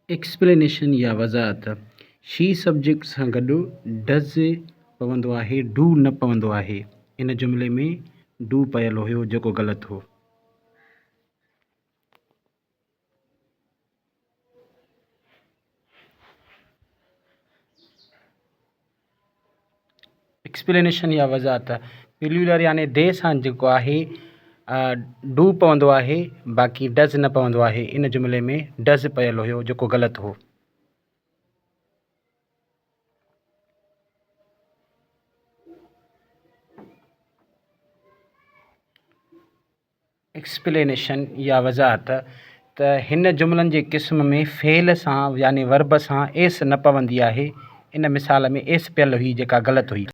Explanation या वज़ाहत she subject सां गॾु डज़ पवंदो आहे, डू न पवंदो आहे। इन जुमिले में डू पयल हुयो जेको ग़लति हो। एक्सप्लेनेशन या वज़ाहत प्लूरल यानी दे सां जेको आहे डू पवंदो आहे, बाक़ी डज़ न पवंदो आहे। इन जुमिले में डज़ पयल हुयो जेको ग़लति हो। एक्सप्लेनेशन या वज़ाहत त हिन जुमिलनि जे क़िस्म में फ़ेल सां यानी वर्ब सां एस न पवंदी आहे। इन मिसाल में एस पियल हुई जेका ग़लति हुई।